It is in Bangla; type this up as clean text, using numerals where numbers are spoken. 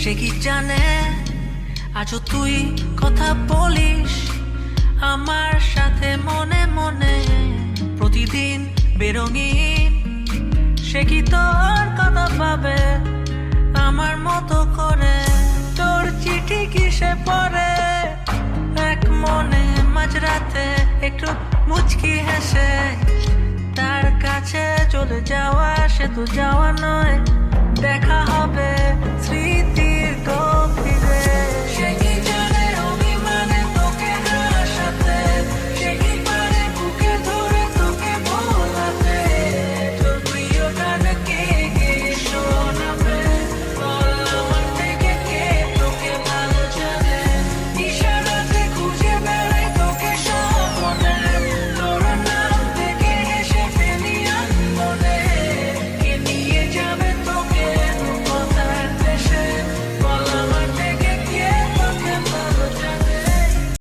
সে কি জানে আজও তুই কথা বলিস আমার সাথে মনে মনে প্রতিদিন বেরঙিন। সে কি তোর কথা ভাবে আমার মতো করে? তোর চিঠি কিসে পড়ে এক মনে মাঝরাতে একটু মুচকি হেসে তার কাছে চলে যাওয়া, সে তো যাওয়া নয়, দেখা